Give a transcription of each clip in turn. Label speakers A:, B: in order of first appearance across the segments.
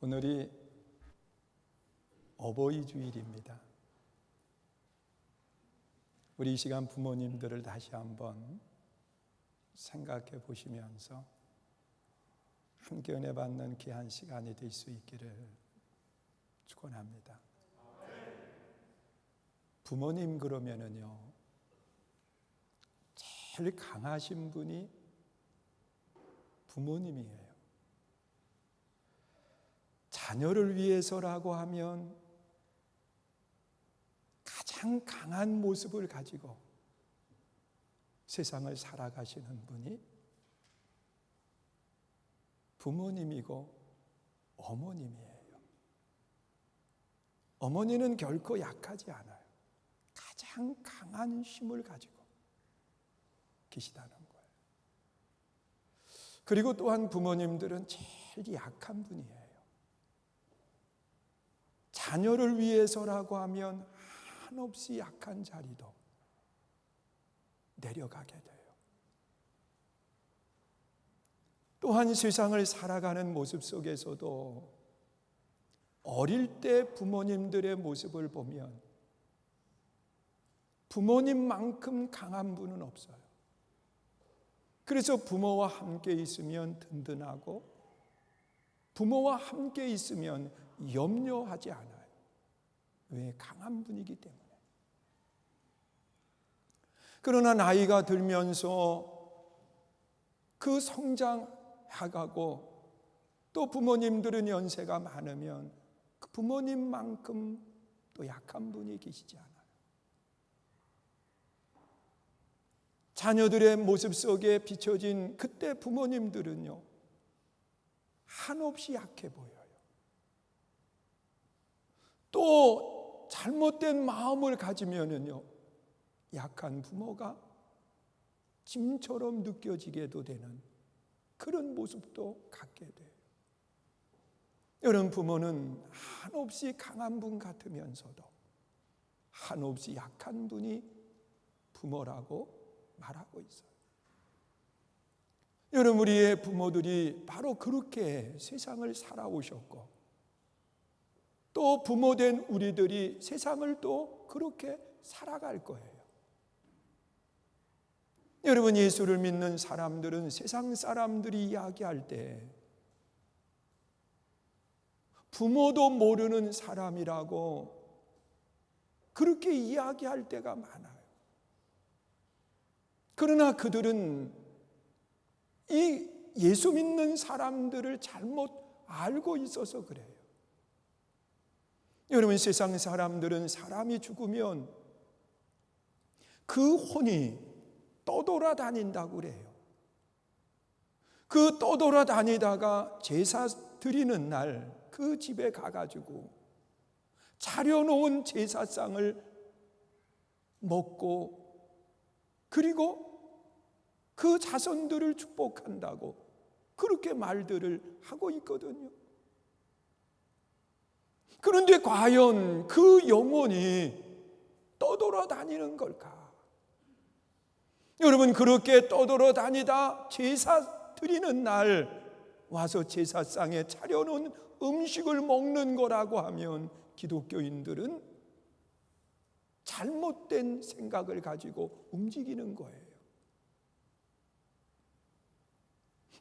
A: 오늘이 어버이 주일입니다. 우리 이 시간 부모님들을 다시 한번 생각해 보시면서 함께 은혜 받는 귀한 시간이 될 수 있기를 축원합니다. 부모님 그러면은요, 제일 강하신 분이 부모님이에요. 자녀를 위해서라고 하면 가장 강한 모습을 가지고 세상을 살아가시는 분이 부모님이고 어머님이에요. 어머니는 결코 약하지 않아요. 가장 강한 힘을 가지고 계시다는 거예요. 그리고 또한 부모님들은 제일 약한 분이에요. 자녀를 위해서라고 하면 한없이 약한 자리도 내려가게 돼요. 또한 세상을 살아가는 모습 속에서도 어릴 때 부모님들의 모습을 보면 부모님만큼 강한 분은 없어요. 그래서 부모와 함께 있으면 든든하고 부모와 함께 있으면 염려하지 않아요. 왜? 강한 분이기 때문에. 그러나 나이가 들면서 그 성장해가고 또 부모님들은 연세가 많으면 그 부모님만큼 또 약한 분이 계시지 않아요. 자녀들의 모습 속에 비춰진 그때 부모님들은요, 한없이 약해 보여요. 또 잘못된 마음을 가지면은요, 약한 부모가 짐처럼 느껴지게도 되는 그런 모습도 갖게 돼요. 여러분, 부모는 한없이 강한 분 같으면서도 한없이 약한 분이 부모라고 말하고 있어요. 여러분, 우리의 부모들이 바로 그렇게 세상을 살아오셨고 또 부모된 우리들이 세상을 또 그렇게 살아갈 거예요. 여러분, 예수를 믿는 사람들은 세상 사람들이 이야기할 때 부모도 모르는 사람이라고 그렇게 이야기할 때가 많아요. 그러나 그들은 이 예수 믿는 사람들을 잘못 알고 있어서 그래요. 여러분, 세상 사람들은 사람이 죽으면 그 혼이 떠돌아다닌다고 그래요. 그 떠돌아다니다가 제사 드리는 날 그 집에 가가지고 차려놓은 제사상을 먹고 그리고 그 자손들을 축복한다고 그렇게 말들을 하고 있거든요. 그런데 과연 그 영혼이 떠돌아다니는 걸까? 여러분, 그렇게 떠돌아다니다 제사 드리는 날 와서 제사상에 차려놓은 음식을 먹는 거라고 하면 기독교인들은 잘못된 생각을 가지고 움직이는 거예요.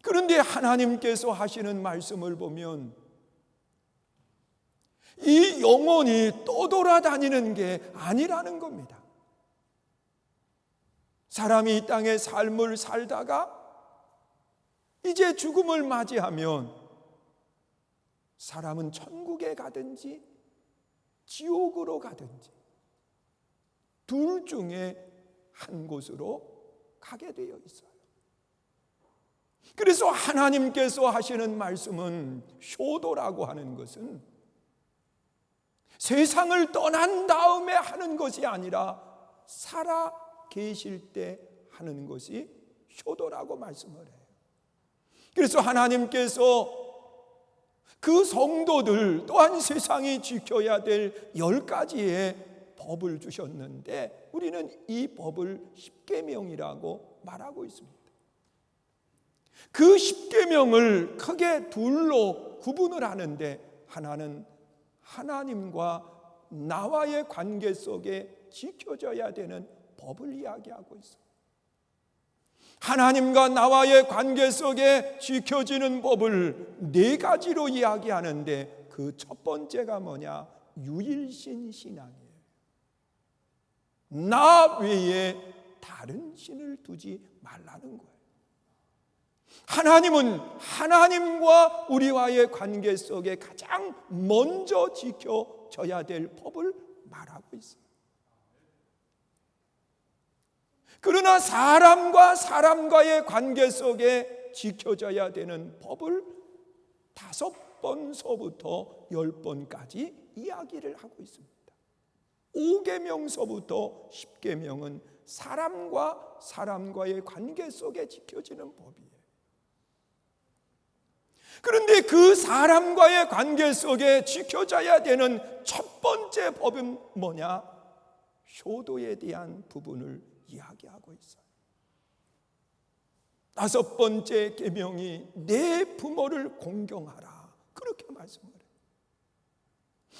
A: 그런데 하나님께서 하시는 말씀을 보면 이 영혼이 떠돌아다니는 게 아니라는 겁니다. 사람이 이 땅의 삶을 살다가 이제 죽음을 맞이하면 사람은 천국에 가든지 지옥으로 가든지 둘 중에 한 곳으로 가게 되어 있어요. 그래서 하나님께서 하시는 말씀은 효도라고 하는 것은 세상을 떠난 다음에 하는 것이 아니라 살아 계실 때 하는 것이 효도라고 말씀을 해요. 그래서 하나님께서 그 성도들 또한 세상이 지켜야 될 10가지의 법을 주셨는데 우리는 이 법을 십계명이라고 말하고 있습니다. 그 십계명을 크게 둘로 구분을 하는데 하나는 하나님과 나와의 관계 속에 지켜져야 되는 법을 이야기하고 있어요. 하나님과 나와의 관계 속에 지켜지는 법을 4가지로 이야기하는데 그 첫 번째가 뭐냐? 유일신 신앙이에요. 나 외에 다른 신을 두지 말라는 거예요. 하나님은 하나님과 우리와의 관계 속에 가장 먼저 지켜져야 될 법을 말하고 있어요. 그러나 사람과 사람과의 관계 속에 지켜져야 되는 법을 5번서부터 10번까지 이야기를 하고 있습니다. 5계명서부터 10계명은 사람과 사람과의 관계 속에 지켜지는 법이에요. 그런데 그 사람과의 관계 속에 지켜져야 되는 첫 번째 법은 뭐냐? 효도에 대한 부분을 이야기하고 있어요. 5번째 계명이 내 부모를 공경하라, 그렇게 말씀을 해요.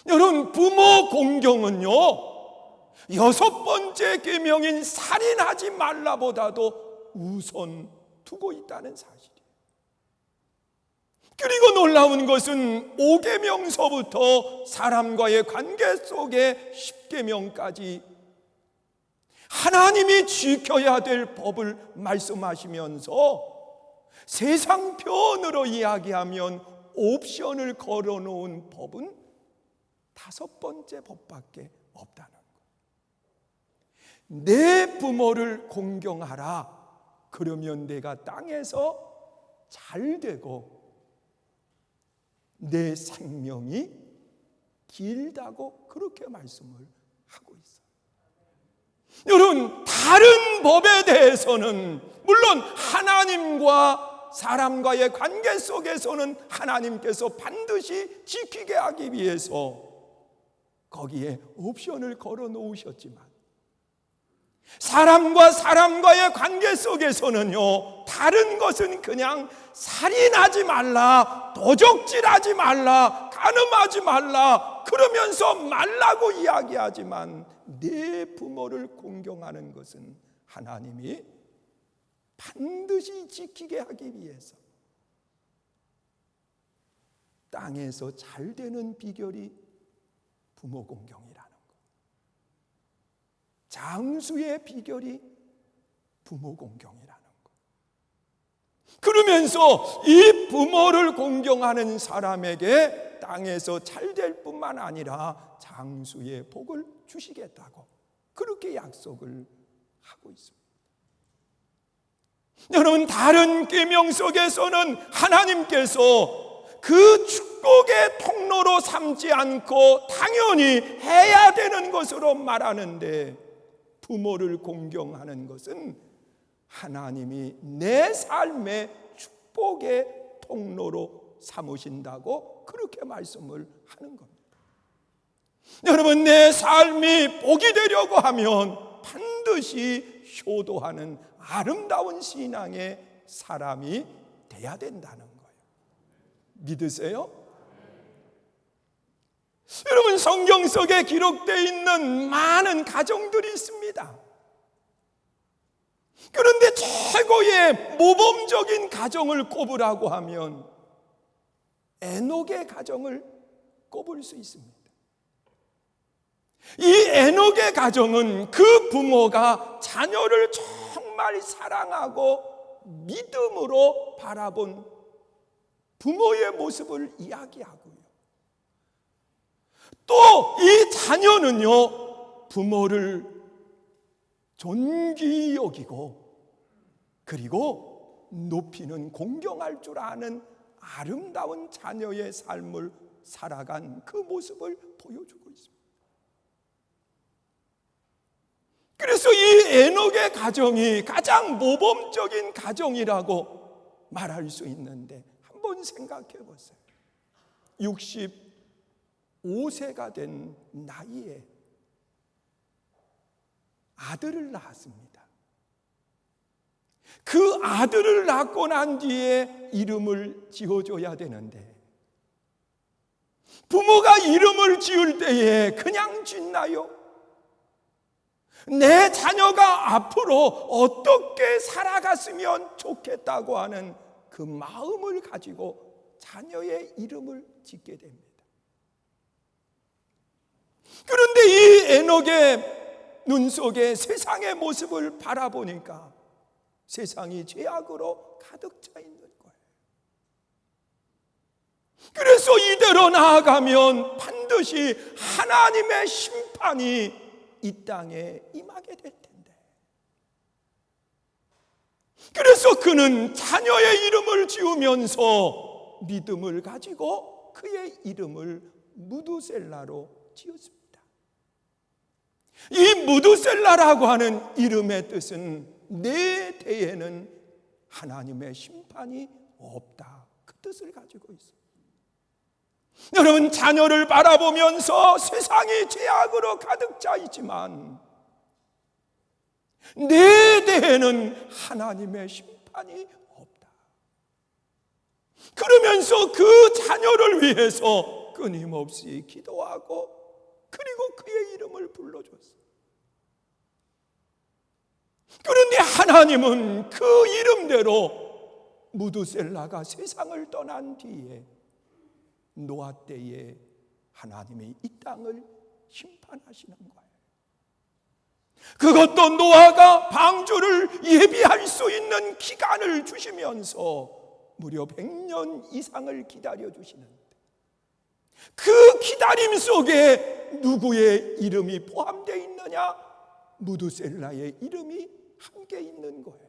A: 여러분, 부모 공경은요 6번째 계명인 살인하지 말라보다도 우선 두고 있다는 사실이에요. 그리고 놀라운 것은 5계명서부터 사람과의 관계 속에 10계명까지 하나님이 지켜야 될 법을 말씀하시면서 세상 편으로 이야기하면 옵션을 걸어놓은 법은 5번째 법밖에 없다는 거예요. 내 부모를 공경하라. 그러면 내가 땅에서 잘 되고 내 생명이 길다고 그렇게 말씀을 하고 있어요. 여러분, 다른 법에 대해서는 물론 하나님과 사람과의 관계 속에서는 하나님께서 반드시 지키게 하기 위해서 거기에 옵션을 걸어 놓으셨지만 사람과 사람과의 관계 속에서는요 다른 것은 그냥 살인하지 말라, 도적질하지 말라, 간음하지 말라 그러면서 말라고 이야기하지만 내 부모를 공경하는 것은 하나님이 반드시 지키게 하기 위해서 땅에서 잘 되는 비결이 부모 공경이라는 것, 장수의 비결이 부모 공경이라는 것. 그러면서 이 부모를 공경하는 사람에게 땅에서 잘 될 뿐만 아니라 장수의 복을 주시겠다고 그렇게 약속을 하고 있습니다. 여러분, 다른 계명 속에서는 하나님께서 그 축복의 통로로 삼지 않고 당연히 해야 되는 것으로 말하는데 부모를 공경하는 것은 하나님이 내 삶의 축복의 통로로 삼으신다고 그렇게 말씀을 하는 겁니다. 여러분, 내 삶이 복이 되려고 하면 반드시 효도하는 아름다운 신앙의 사람이 돼야 된다는 거예요. 믿으세요? 여러분, 성경 속에 기록되어 있는 많은 가정들이 있습니다. 그런데 최고의 모범적인 가정을 꼽으라고 하면 에녹의 가정을 꼽을 수 있습니다. 이 에녹의 가정은 그 부모가 자녀를 정말 사랑하고 믿음으로 바라본 부모의 모습을 이야기하고요. 또 이 자녀는요, 부모를 존귀히 여기고 그리고 높이는 공경할 줄 아는 아름다운 자녀의 삶을 살아간 그 모습을 보여주고 있습니다. 그래서 이 에녹의 가정이 가장 모범적인 가정이라고 말할 수 있는데 한번 생각해 보세요. 65세가 된 나이에 아들을 낳았습니다. 그 아들을 낳고 난 뒤에 이름을 지어줘야 되는데 부모가 이름을 지을 때에 그냥 짓나요? 내 자녀가 앞으로 어떻게 살아갔으면 좋겠다고 하는 그 마음을 가지고 자녀의 이름을 짓게 됩니다. 그런데 이 에녹의 눈 속에 세상의 모습을 바라보니까 세상이 죄악으로 가득 차 있는 거예요. 그래서 이대로 나아가면 반드시 하나님의 심판이 이 땅에 임하게 될 텐데, 그래서 그는 자녀의 이름을 지으면서 믿음을 가지고 그의 이름을 무두셀라로 지었습니다. 이 무두셀라라고 하는 이름의 뜻은 내 대에는 하나님의 심판이 없다, 그 뜻을 가지고 있습니다. 여러분, 자녀를 바라보면서 세상이 죄악으로 가득 차 있지만 내 대에는 하나님의 심판이 없다. 그러면서 그 자녀를 위해서 끊임없이 기도하고 그리고 그의 이름을 불러줬어요. 그런데 하나님은 그 이름대로 무두셀라가 세상을 떠난 뒤에 노아 때에 하나님이 이 땅을 심판하시는 거예요. 그것도 노아가 방주를 예비할 수 있는 기간을 주시면서 무려 100년 이상을 기다려 주시는데, 그 기다림 속에 누구의 이름이 포함되어 있느냐? 무두셀라의 이름이 함께 있는 거예요.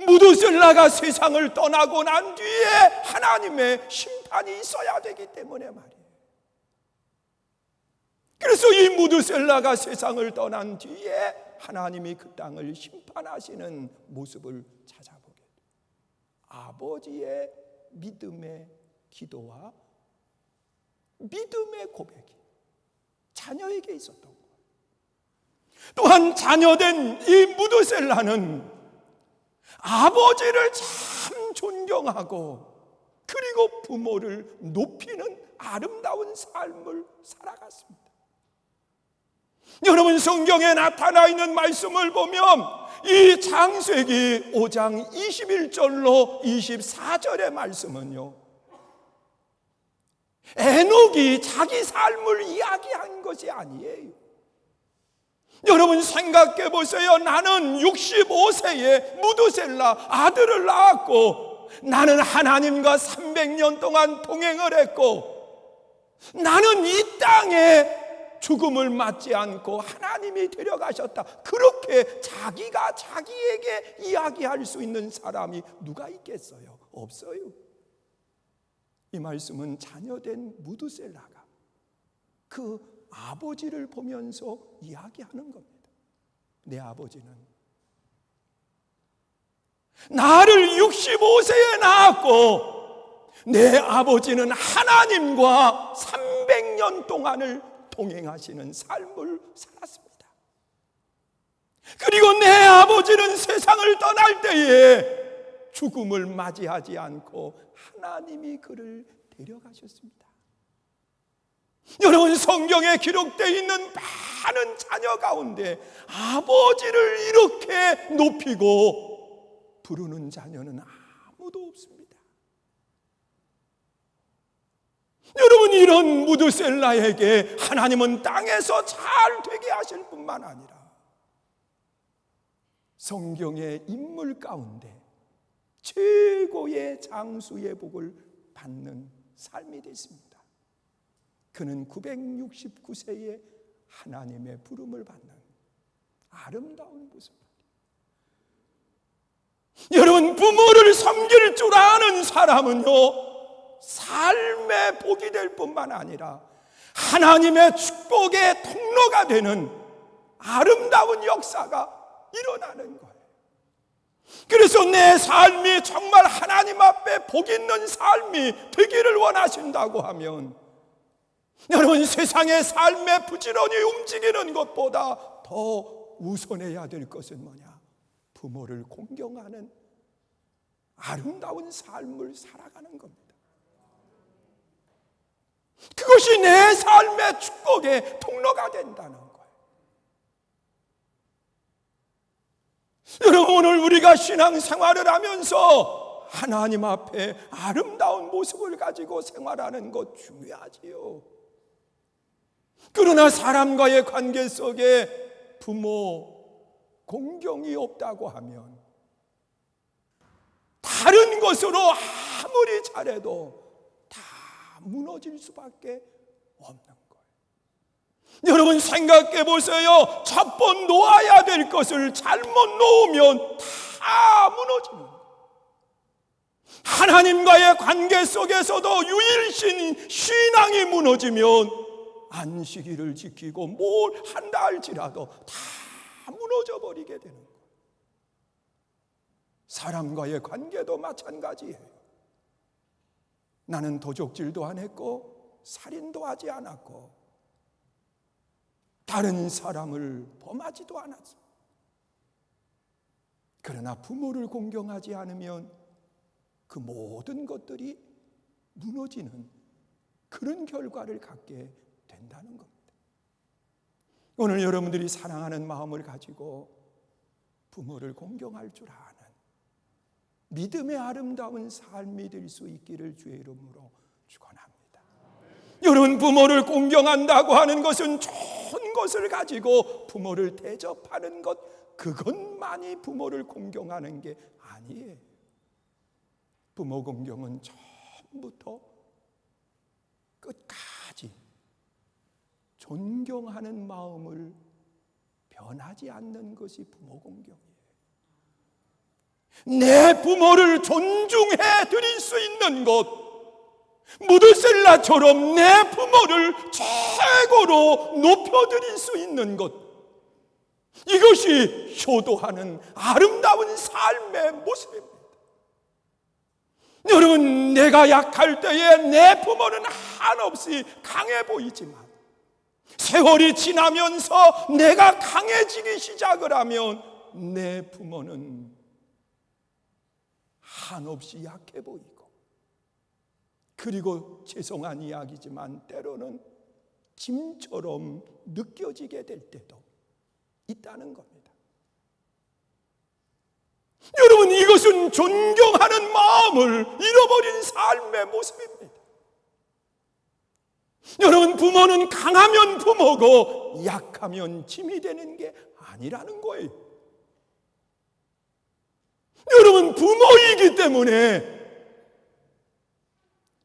A: 무두셀라가 세상을 떠나고 난 뒤에 하나님의 심판이 있어야 되기 때문에 말이에요. 그래서 이 무두셀라가 세상을 떠난 뒤에 하나님이 그 땅을 심판하시는 모습을 찾아보게 돼요. 아버지의 믿음의 기도와 믿음의 고백이 자녀에게 있었던 거예요. 또한 자녀된 이 무두셀라는 아버지를 참 존경하고 그리고 부모를 높이는 아름다운 삶을 살아갔습니다. 여러분, 성경에 나타나 있는 말씀을 보면 이 창세기 5장 21절로 24절의 말씀은요, 에녹이 자기 삶을 이야기한 것이 아니에요. 여러분, 생각해 보세요. 나는 65세에 무두셀라 아들을 낳았고, 나는 하나님과 300년 동안 동행을 했고, 나는 이 땅에 죽음을 맞지 않고 하나님이 데려가셨다, 그렇게 자기가 자기에게 이야기할 수 있는 사람이 누가 있겠어요? 없어요. 이 말씀은 자녀된 무두셀라가 그 아버지를 보면서 이야기하는 겁니다. 내 아버지는 나를 65세에 낳았고, 내 아버지는 하나님과 300년 동안을 동행하시는 삶을 살았습니다. 그리고 내 아버지는 세상을 떠날 때에 죽음을 맞이하지 않고 하나님이 그를 데려가셨습니다. 여러분, 성경에 기록되어 있는 많은 자녀 가운데 아버지를 이렇게 높이고 부르는 자녀는 아무도 없습니다. 여러분, 이런 무두셀라에게 하나님은 땅에서 잘 되게 하실 뿐만 아니라 성경의 인물 가운데 최고의 장수의 복을 받는 삶이 됐습니다. 그는 969세에 하나님의 부름을 받는 아름다운 모습. 여러분, 부모를 섬길 줄 아는 사람은요, 삶의 복이 될 뿐만 아니라 하나님의 축복의 통로가 되는 아름다운 역사가 일어나는 거예요. 그래서 내 삶이 정말 하나님 앞에 복 있는 삶이 되기를 원하신다고 하면, 여러분, 세상의 삶에 부지런히 움직이는 것보다 더 우선해야 될 것은 뭐냐? 부모를 공경하는 아름다운 삶을 살아가는 겁니다. 이것이 내 삶의 축복의 통로가 된다는 거예요. 여러분, 오늘 우리가 신앙생활을 하면서 하나님 앞에 아름다운 모습을 가지고 생활하는 것 중요하지요. 그러나 사람과의 관계 속에 부모 공경이 없다고 하면 다른 것으로 아무리 잘해도 다 무너질 수밖에 없는 거예요. 여러분, 생각해 보세요. 첫 번 놓아야 될 것을 잘못 놓으면 다 무너지는 거예요. 하나님과의 관계 속에서도 유일신 신앙이 무너지면 안식일을 지키고 뭘 한다 할지라도 다 무너져 버리게 되는 거예요. 사람과의 관계도 마찬가지예요. 나는 도적질도 안 했고 살인도 하지 않았고 다른 사람을 범하지도 않았어. 그러나 부모를 공경하지 않으면 그 모든 것들이 무너지는 그런 결과를 갖게 된다는 겁니다. 오늘 여러분들이 사랑하는 마음을 가지고 부모를 공경할 줄 아는 믿음의 아름다운 삶이 될 수 있기를 주의 이름으로 축원합니다. 여러분, 부모를 공경한다고 하는 것은 좋은 것을 가지고 부모를 대접하는 것, 그것만이 부모를 공경하는 게 아니에요. 부모 공경은 처음부터 끝까지 존경하는 마음을 변하지 않는 것이 부모 공경이에요. 내 부모를 존중해 드릴 수 있는 것, 무드셀라처럼 내 부모를 최고로 높여 드릴 수 있는 것, 이것이 효도하는 아름다운 삶의 모습입니다. 여러분, 내가 약할 때에 내 부모는 한없이 강해 보이지만 세월이 지나면서 내가 강해지기 시작을 하면 내 부모는 한없이 약해 보이고, 그리고 죄송한 이야기지만 때로는 짐처럼 느껴지게 될 때도 있다는 겁니다. 여러분, 이것은 존경하는 마음을 잃어버린 삶의 모습입니다. 여러분, 부모는 강하면 부모고 약하면 짐이 되는 게 아니라는 거예요. 여러분, 부모이기 때문에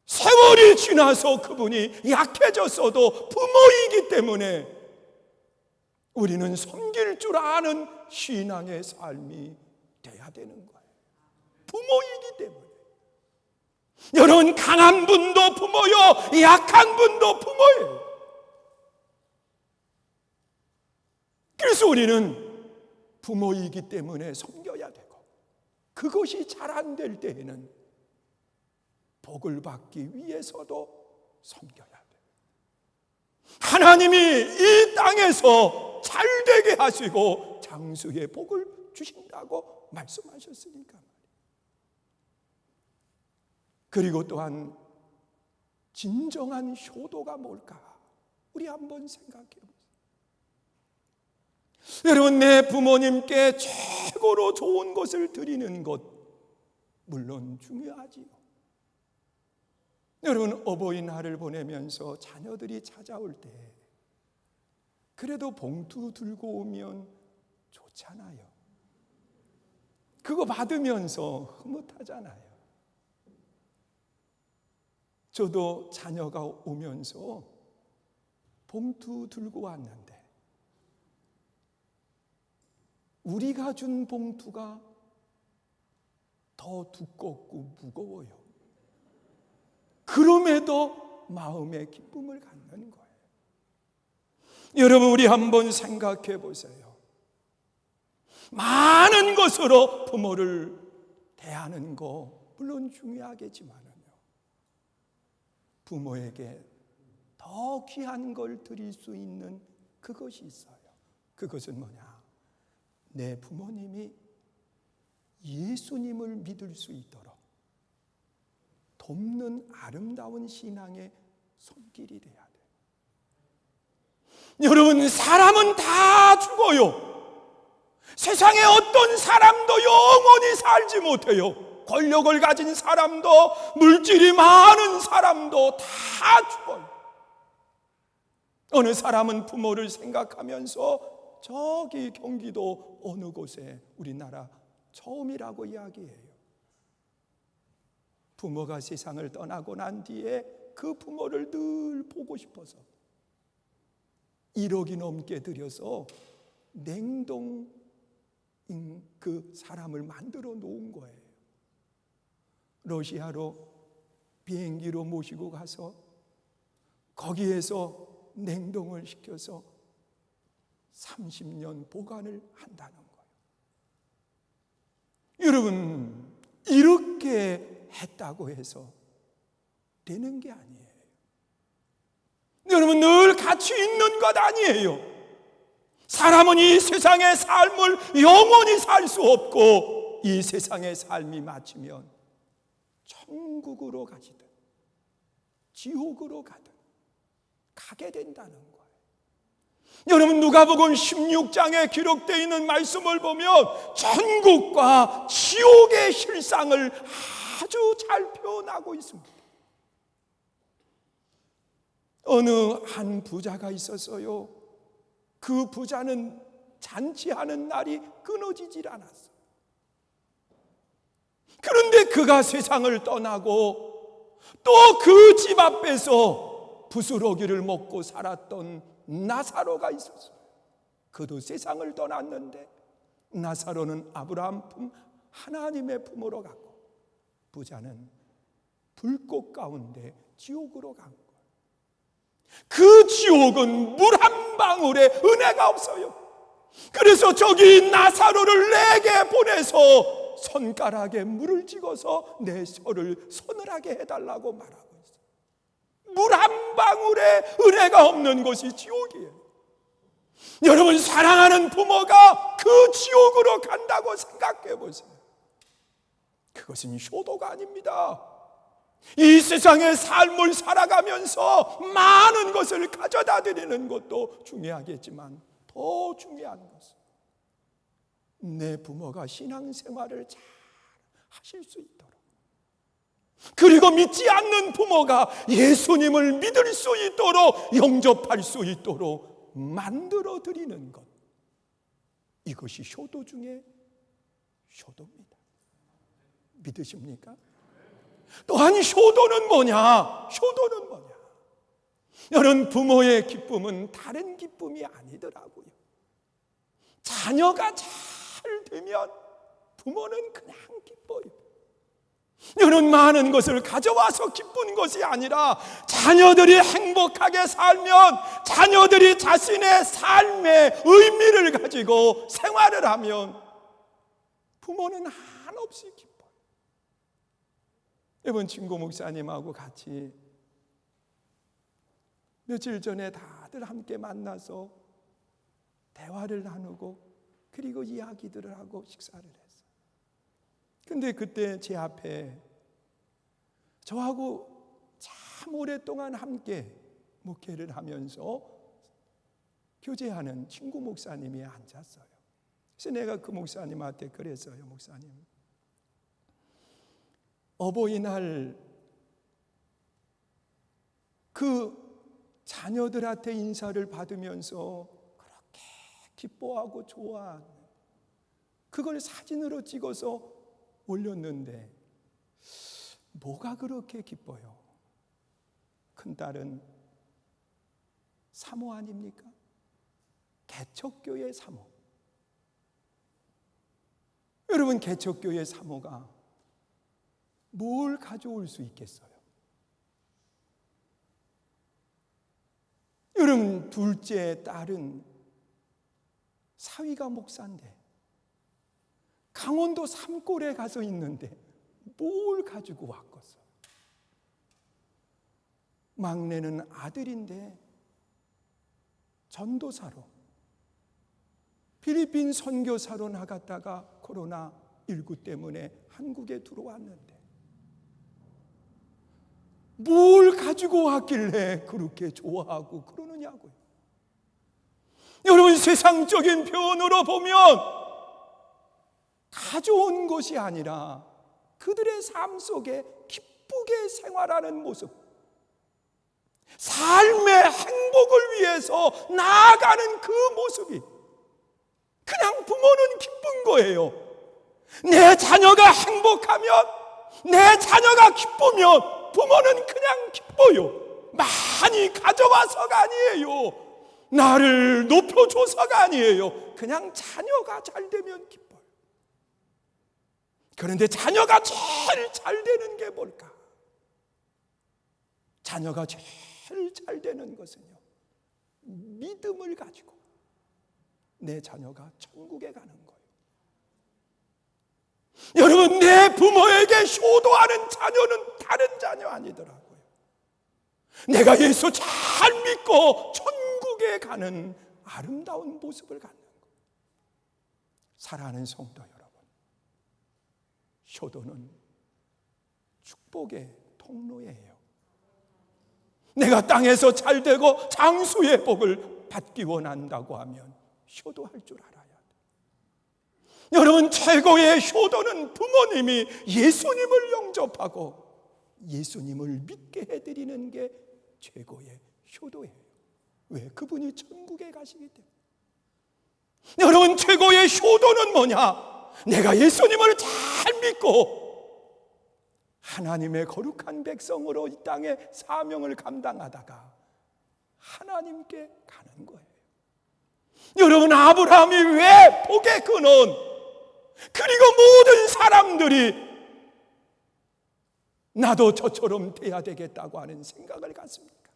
A: 세월이 지나서 그분이 약해졌어도 부모이기 때문에 우리는 섬길 줄 아는 신앙의 삶이 돼야 되는 거예요. 부모이기 때문에. 여러분, 강한 분도 부모요, 약한 분도 부모예요. 그래서 우리는 부모이기 때문에 섬겨야 되고, 그것이 잘 안 될 때에는 복을 받기 위해서도 섬겨야 돼요. 하나님이 이 땅에서 잘 되게 하시고 장수의 복을 주신다고 말씀하셨으니까. 그리고 또한 진정한 효도가 뭘까? 우리 한번 생각해 보세요. 여러분, 내 부모님께 최고로 좋은 것을 드리는 것 물론 중요하지요. 여러분, 어버이날을 보내면서 자녀들이 찾아올 때 그래도 봉투 들고 오면 좋잖아요. 그거 받으면서 흐뭇하잖아요. 저도 자녀가 오면서 봉투 들고 왔는데 우리가 준 봉투가 더 두껍고 무거워요. 그럼에도 마음의 기쁨을 갖는 거예요. 여러분, 우리 한번 생각해 보세요. 많은 것으로 부모를 대하는 거 물론 중요하겠지만은요, 부모에게 더 귀한 걸 드릴 수 있는 그것이 있어요. 그것은 뭐냐? 내 부모님이 예수님을 믿을 수 있도록 돕는 아름다운 신앙의 손길이 돼야 돼. 여러분, 사람은 다 죽어요. 세상에 어떤 사람도 영원히 살지 못해요. 권력을 가진 사람도, 물질이 많은 사람도 다 죽어요. 어느 사람은 부모를 생각하면서 저기 경기도 어느 곳에 우리나라 처음이라고 이야기해요. 부모가 세상을 떠나고 난 뒤에 그 부모를 늘 보고 싶어서 1억이 넘게 들여서 냉동 그 사람을 만들어 놓은 거예요. 러시아로 비행기로 모시고 가서 거기에서 냉동을 시켜서 30년 보관을 한다는 거예요. 여러분, 이렇게 했다고 해서 되는 게 아니에요. 여러분, 늘 가치 있는 것 아니에요. 사람은 이 세상의 삶을 영원히 살 수 없고, 이 세상의 삶이 마치면 천국으로 가시든 지옥으로 가든 가게 된다는 거예요. 여러분, 누가복음 16장에 기록되어 있는 말씀을 보면 천국과 지옥의 실상을 아주 잘 표현하고 있습니다. 어느 한 부자가 있었어요. 그 부자는 잔치하는 날이 끊어지질 않았어요. 그런데 그가 세상을 떠나고 또 그 집 앞에서 부스러기를 먹고 살았던 나사로가 있었어요. 그도 세상을 떠났는데 나사로는 아브라함 품, 하나님의 품으로 갔고, 부자는 불꽃 가운데 지옥으로 간 거예요. 그 지옥은 물 한 방울에 은혜가 없어요. 그래서 저기 나사로를 내게 보내서 손가락에 물을 찍어서 내 혀를 서늘하게 해달라고 말하고 있어요. 물 한 방울에 은혜가 없는 곳이 지옥이에요. 여러분, 사랑하는 부모가 그 지옥으로 간다고 생각해 보세요. 그것은 효도가 아닙니다. 이 세상의 삶을 살아가면서 많은 것을 가져다 드리는 것도 중요하겠지만, 더 중요한 것은 내 부모가 신앙생활을 잘 하실 수 있도록, 그리고 믿지 않는 부모가 예수님을 믿을 수 있도록, 영접할 수 있도록 만들어 드리는 것, 이것이 효도 중에 효도입니다. 믿으십니까? 또한 효도는 뭐냐? 효도는 뭐냐? 여러분, 부모의 기쁨은 다른 기쁨이 아니더라고요. 자녀가 잘 되면 부모는 그냥 기뻐요. 여러분, 많은 것을 가져와서 기쁜 것이 아니라 자녀들이 행복하게 살면, 자녀들이 자신의 삶의 의미를 가지고 생활을 하면 부모는 한없이 기뻐요. 이번 친구 목사님하고 같이 며칠 전에 다들 함께 만나서 대화를 나누고, 그리고 이야기들을 하고 식사를 했어요. 근데 그때 제 앞에 저하고 참 오랫동안 함께 목회를 하면서 교제하는 친구 목사님이 앉았어요. 그래서 내가 그 목사님한테 그랬어요. 목사님, 어버이날 그 자녀들한테 인사를 받으면서 그렇게 기뻐하고 좋아하는, 그걸 사진으로 찍어서 올렸는데 뭐가 그렇게 기뻐요? 큰딸은 사모 아닙니까? 개척교회 사모. 여러분, 개척교회 사모가 뭘 가져올 수 있겠어요? 여러분, 둘째 딸은 사위가 목사인데 강원도 산골에 가서 있는데 뭘 가지고 왔겠어요? 막내는 아들인데 전도사로, 필리핀 선교사로 나갔다가 코로나19 때문에 한국에 들어왔는데 뭘 가지고 왔길래 그렇게 좋아하고 그러느냐고요. 여러분, 세상적인 표현으로 보면 가져온 것이 아니라 그들의 삶 속에 기쁘게 생활하는 모습, 삶의 행복을 위해서 나아가는 그 모습이, 그냥 부모는 기쁜 거예요. 내 자녀가 행복하면, 내 자녀가 기쁘면 부모는 그냥 기뻐요. 많이 가져와서가 아니에요. 나를 높여줘서가 아니에요. 그냥 자녀가 잘 되면 기뻐요. 그런데 자녀가 제일 잘 되는 게 뭘까? 자녀가 제일 잘 되는 것은요, 믿음을 가지고 내 자녀가 천국에 가는 거예요. 여러분, 내 부모에게 효도하는 자녀는 다른 자녀 아니더라고요. 내가 예수 잘 믿고 천국에 가는 아름다운 모습을 갖는 거예요. 사랑하는 성도 여러분, 효도는 축복의 통로예요. 내가 땅에서 잘 되고 장수의 복을 받기 원한다고 하면 효도할 줄 알아야 돼요. 여러분, 최고의 효도는 부모님이 예수님을 영접하고 예수님을 믿게 해드리는 게 최고의 효도예요. 왜? 그분이 천국에 가시기 때문에. 여러분, 최고의 효도는 뭐냐? 내가 예수님을 잘 믿고 하나님의 거룩한 백성으로 이 땅에 사명을 감당하다가 하나님께 가는 거예요. 여러분, 아브라함이 왜 복의 근원, 그리고 모든 사람들이 나도 저처럼 돼야 되겠다고 하는 생각을 갖습니까?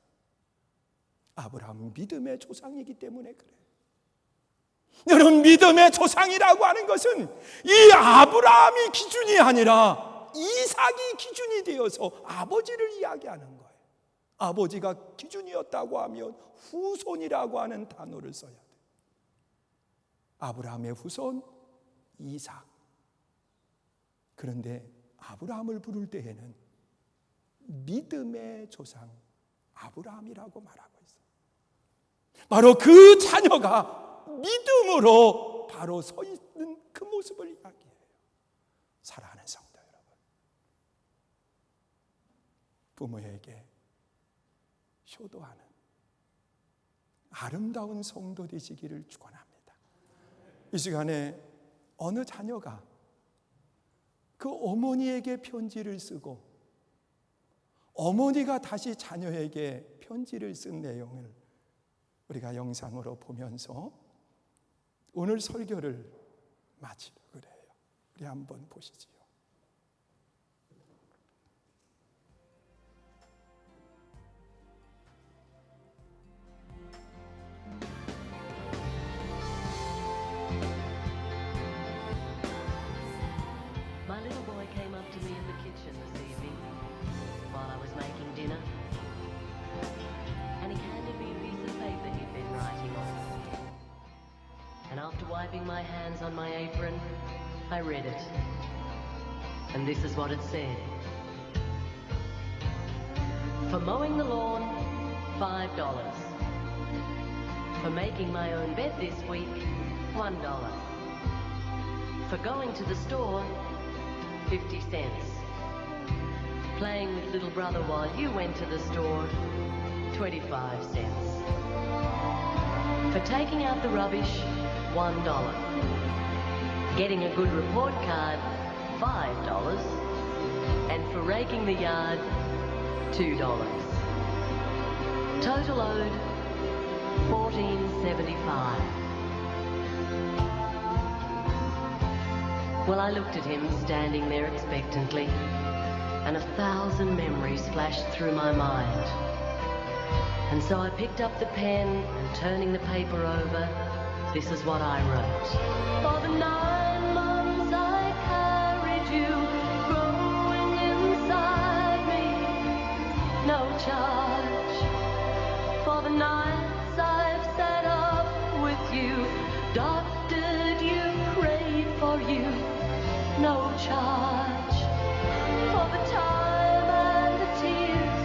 A: 아브라함은 믿음의 조상이기 때문에 그래요. 여러분, 믿음의 조상이라고 하는 것은 이 아브라함이 기준이 아니라 이삭이 기준이 되어서 아버지를 이야기하는 거예요. 아버지가 기준이었다고 하면 후손이라고 하는 단어를 써야 돼요. 아브라함의 후손 이삭. 그런데 아브라함을 부를 때에는 믿음의 조상 아브라함이라고 말하고 있어요. 바로 그 자녀가 믿음으로 바로 서 있는 그 모습을 이야기해요. 사랑하는 성도 여러분, 부모에게 효도하는 아름다운 성도 되시기를 축원합니다. 이 시간에 어느 자녀가 그 어머니에게 편지를 쓰고 어머니가 다시 자녀에게 편지를 쓴 내용을 우리가 영상으로 보면서 오늘 설교를 마치려고 그래요. 우리 한번 보시지요.
B: My little boy came up to me in the kitchen this evening while I was making dinner, and he handed me a piece of paper he'd been writing on. And after wiping my hands on my apron, I read it. And this is what it said. For mowing the lawn, $5. For making my own bed this week, $1. For going to the store, 50 cents. Playing with little brother while you went to the store, 25 cents. For taking out the rubbish, $1. Getting a good report card, $5. And for raking the yard, $2. Total owed, $14.75. Well, I looked at him standing there expectantly, and 1,000 memories flashed through my mind. And so I picked up the pen, and turning the paper over, this is what I wrote. For the 9 months I carried you, growing inside me, no charge. For the nights I've sat up with you, doctored you, prayed for you, no charge. For the time and the tears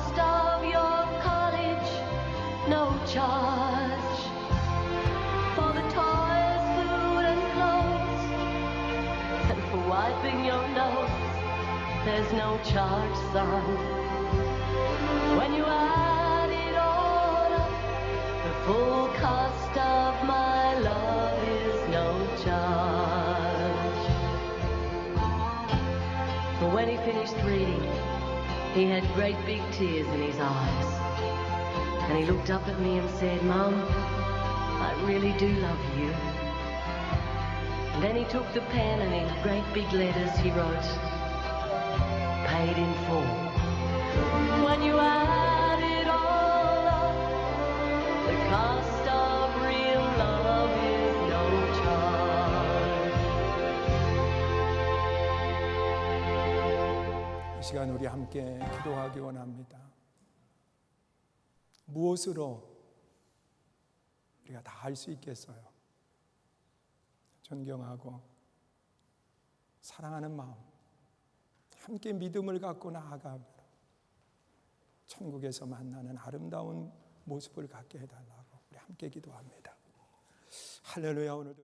B: cost of your college, no charge. For the toys, food and clothes, and for wiping your nose, there's no charge, son. When you add it all up, the full cost of my love is no charge. But when he finished reading, he had great big tears in his eyes. And he looked up at me and said, Mum, I really do love you. And then he took the pen and in great big letters he wrote, paid in full. When you add it all up, the cost of real love is no charge.
A: 이 시간 우리 함께 기도하기 원합니다. 무엇으로 우리가 다 할 수 있겠어요? 존경하고 사랑하는 마음, 함께 믿음을 갖고 나아가며 천국에서 만나는 아름다운 모습을 갖게 해달라고 우리 함께 기도합니다. 할렐루야. 오늘도